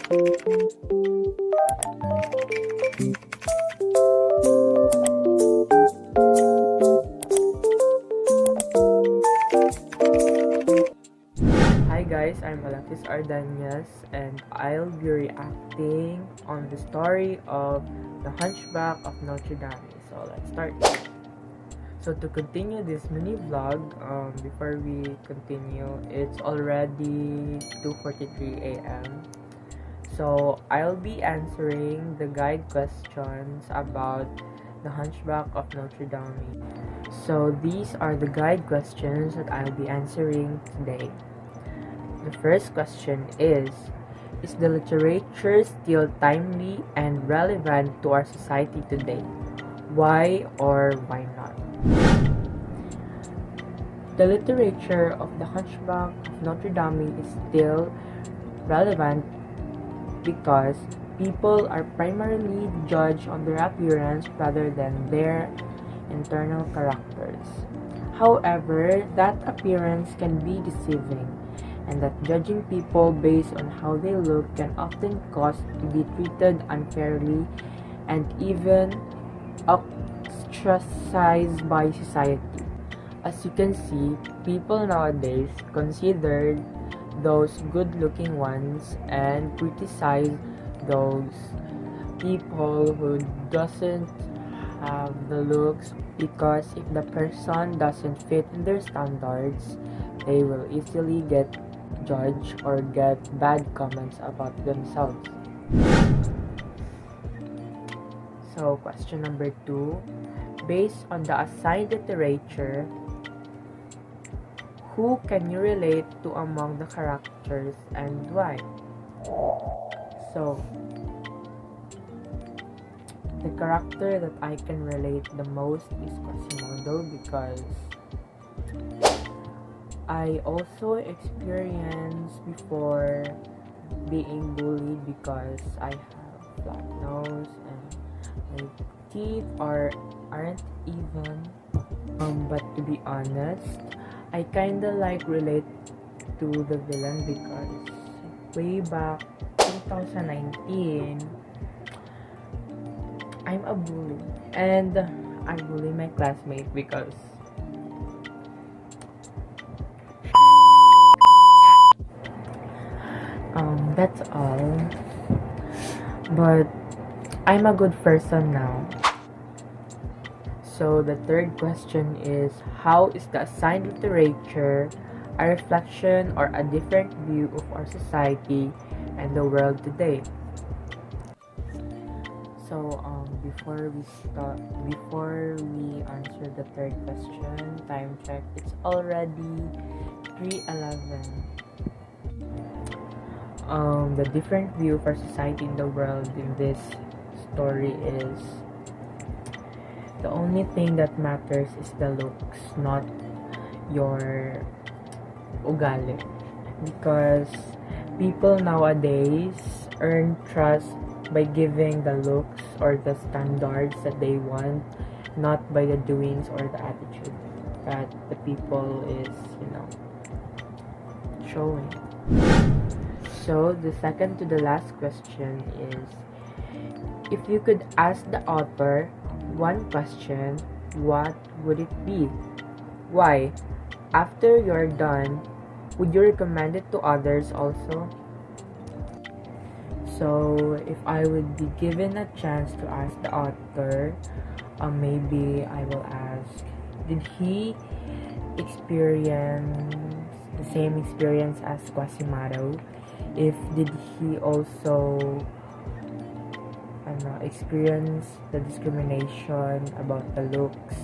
Hi guys, I'm Alexis Ardanias and I'll be reacting on the story of The Hunchback of Notre Dame. So let's start. So to continue this mini vlog, before we continue, it's already 2:43 a.m. So I'll be answering the guide questions about The Hunchback of Notre Dame. So these are the guide questions that I'll be answering today. The first question is the literature still timely and relevant to our society today? Why or why not? The literature of The Hunchback of Notre Dame is still relevant because people are primarily judged on their appearance rather than their internal characters. However, that appearance can be deceiving, and that judging people based on how they look can often cause to be treated unfairly and even ostracized by society. As you can see, people nowadays consider those good-looking ones and criticize those people who doesn't have the looks, because if the person doesn't fit in their standards, they will easily get judged or get bad comments about themselves. So question number 2, based on the assigned literature, who can you relate to among the characters and why? So the character that I can relate the most is Quasimodo, because I also experienced before being bullied because I have flat nose and my teeth aren't even. But to be honest, I kinda relate to the villain because way back 2019, I'm a bully and I bully my classmate because that's all. But I'm a good person now. So the third question is, how is the assigned literature a reflection or a different view of our society and the world today? So before we answer the third question, time check, it's already 3:11. The different view of our society in the world in this story is, the only thing that matters is the looks, not your ugali. Because people nowadays earn trust by giving the looks or the standards that they want, not by the doings or the attitude that the people is, showing. So the second to the last question is, if you could ask the author one question, what would it be? Why? After you're done, would you recommend it to others also? So if I would be given a chance to ask the author, maybe I will ask, did he experience the same experience as Quasimodo? If did he also experience the discrimination about the looks,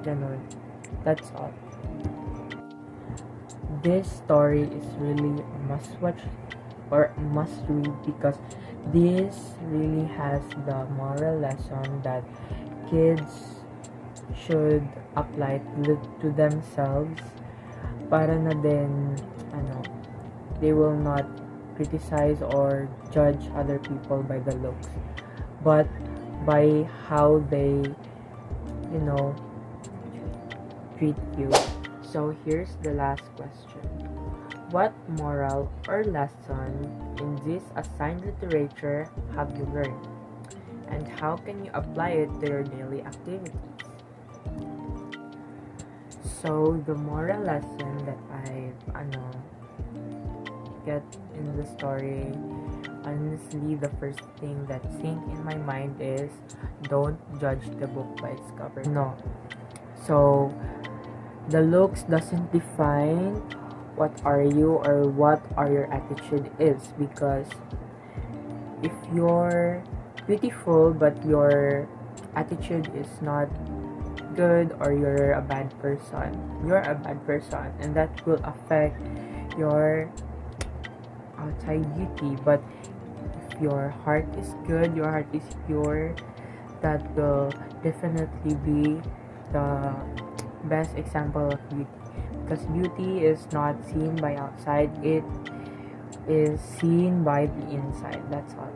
ganun. That's all. This story is really a must watch or must read, because this really has the moral lesson that kids should apply to themselves, para na din they will not criticize or judge other people by the looks, but by how they treat you. So here's the last question. What moral or lesson in this assigned literature have you learned? And how can you apply it to your daily activities? So, the moral lesson that I get in the story, honestly, the first thing that sink in my mind is don't judge the book by its cover. No. So, the looks doesn't define what are you or what are your attitude is, because if you're beautiful but your attitude is not good, or you're a bad person, and that will affect your outside beauty. But if your heart is good, your heart is pure, that will definitely be the best example of beauty, because beauty is not seen by outside, it is seen by the inside. That's all.